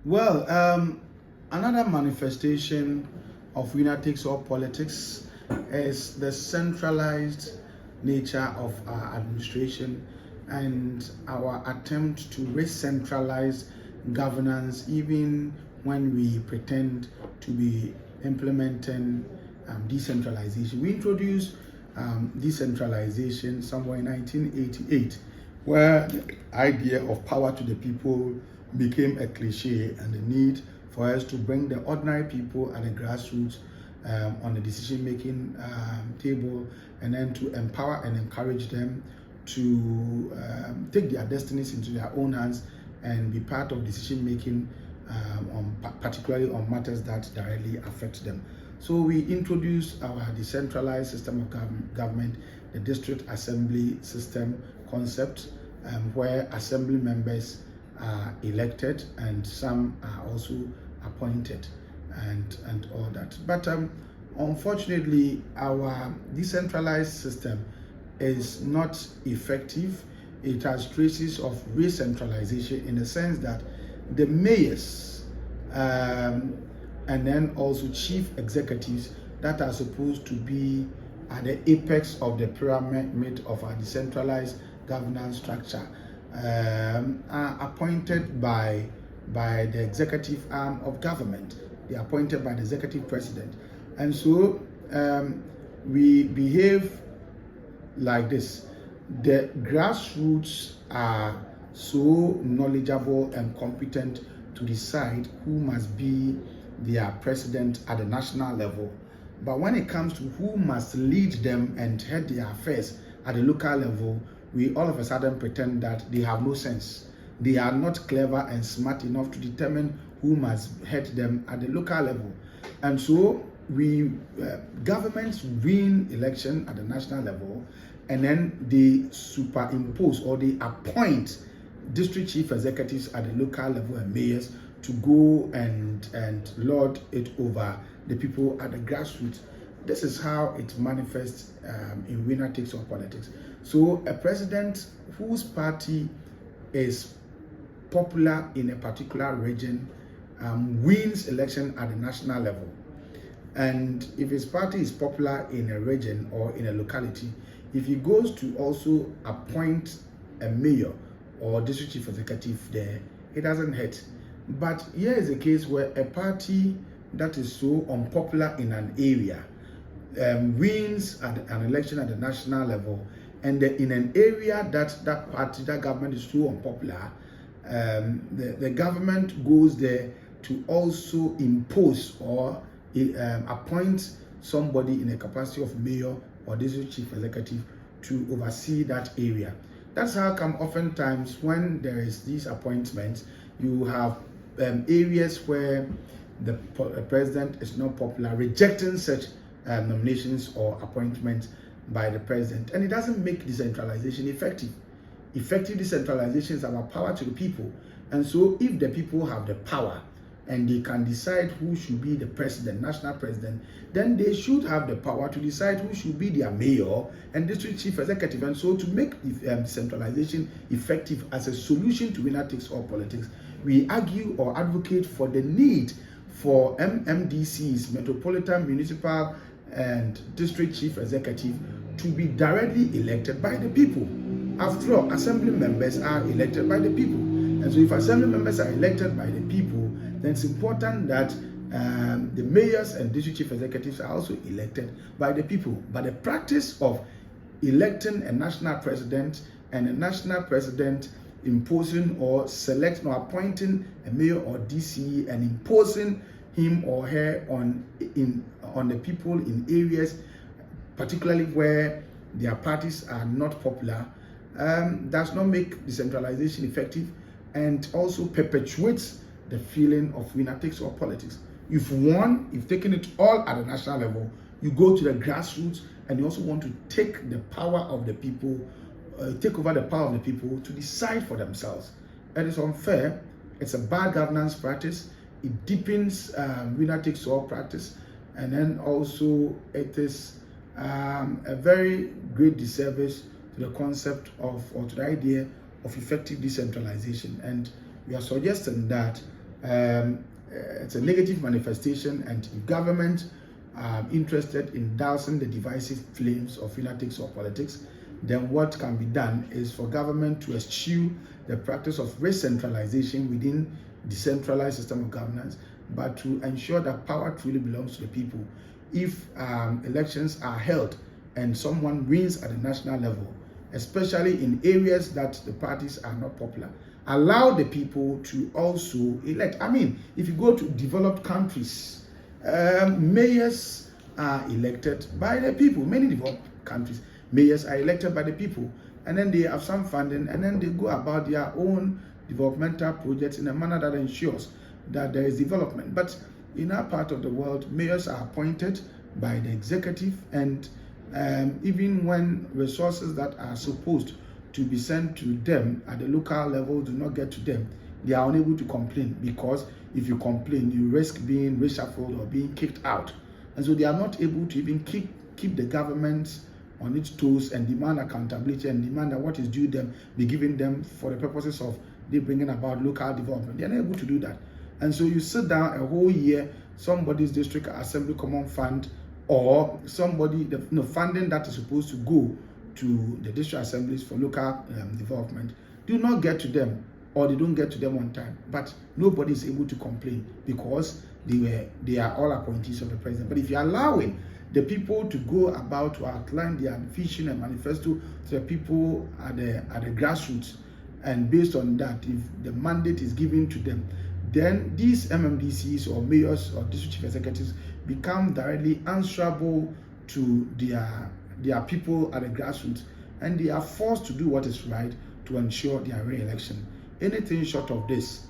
Well, another manifestation of winner takes all politics is the centralized nature of our administration and our attempt to re-centralize governance, even when we pretend to be implementing decentralization. We introduced decentralization somewhere in 1988, where the idea of power to the people became a cliche, and the need for us to bring the ordinary people at the grassroots on the decision-making table, and then to empower and encourage them to take their destinies into their own hands and be part of decision-making, particularly on matters that directly affect them. So we introduced our decentralized system of government, the district assembly system concept, where assembly members are elected and some are also appointed and all that. But unfortunately, our decentralized system is not effective. It has traces of re-centralization in the sense that the mayors and then also chief executives that are supposed to be at the apex of the pyramid of our decentralized governance structure are appointed by the executive arm of government. They are appointed by the executive president. And so we behave like this. The grassroots are so knowledgeable and competent to decide who must be their president at the national level. But when it comes to who must lead them and head their affairs at the local level, we all of a sudden pretend that they have no sense. They are not clever and smart enough to determine who must head them at the local level. And so governments win election at the national level, and then they superimpose or they appoint district chief executives at the local level and mayors to go and lord it over the people at the grassroots. This is how it manifests in winner takes all politics. So a president whose party is popular in a particular region wins election at the national level. And if his party is popular in a region or in a locality, if he goes to also appoint a mayor or district chief executive there, it doesn't hurt. But here is a case where a party that is so unpopular in an area wins an election at the national level, and in an area that party, that government is so unpopular, the government goes there to also impose or appoint somebody in the capacity of mayor or district chief executive to oversee that area. That's how come oftentimes when there is these appointments, you have areas where the president is not popular, rejecting such nominations or appointments by the president. And it doesn't make decentralization effective. Effective decentralization is about power to the people. And so if the people have the power and they can decide who should be the president, national president, then they should have the power to decide who should be their mayor and district chief executive. And so to make decentralization effective as a solution to winner takes all politics, we argue or advocate for the need for MMDCs, metropolitan, municipal, and district chief executive, to be directly elected by the people. After all, assembly members are elected by the people. And so if assembly members are elected by the people, then it's important that the mayors and district chief executives are also elected by the people. But the practice of electing a national president and a national president imposing or selecting or appointing a mayor or DCE and imposing him or her on the people in areas, particularly where their parties are not popular, does not make decentralization effective, and also perpetuates the feeling of winner takes all politics. You've won, you've taken it all at the national level, you go to the grassroots and you also want to take the power of the people, take over the power of the people to decide for themselves. It is unfair, it's a bad governance practice, it deepens winner takes all practice, and then also it is a very great disservice to the concept of, or to the idea of effective decentralization. And we are suggesting that it's a negative manifestation, and if government are interested in dousing the divisive flames of lunatics or politics, then what can be done is for government to eschew the practice of re-centralization within decentralized system of governance, but to ensure that power truly belongs to the people. If elections are held and someone wins at the national level, especially in areas that the parties are not popular, allow the people to also elect. I mean, if you go to developed countries, mayors are elected by the people. Many developed countries, mayors are elected by the people, and then they have some funding, and then they go about their own developmental projects in a manner that ensures that there is development. But in our part of the world, mayors are appointed by the executive, and even when resources that are supposed to be sent to them at the local level do not get to them, they are unable to complain, because if you complain, you risk being reshuffled or being kicked out. And so they are not able to even keep the government on its toes and demand accountability and demand that what is due them be given them for the purposes of they bringing about local development. They are not able to do that. And so you sit down a whole year, somebody's district assembly common fund, or somebody, the funding that is supposed to go to the district assemblies for local development do not get to them, or they don't get to them on time. But nobody is able to complain, because they are all appointees of the president. But if you're allowing the people to go about to outline their vision and manifesto to the people at the grassroots, and based on that, if the mandate is given to them, then these MMDCs or mayors or district chief executives become directly answerable to their people at the grassroots, and they are forced to do what is right to ensure their re-election. Anything short of this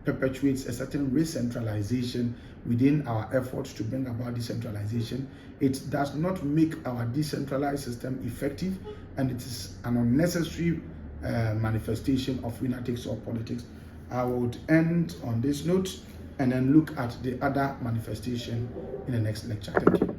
perpetuates a certain re-centralization within our efforts to bring about decentralization. It does not make our decentralized system effective, and it is an unnecessary manifestation of lunatics or politics. I would end on this note and then look at the other manifestation in the next lecture. Thank you.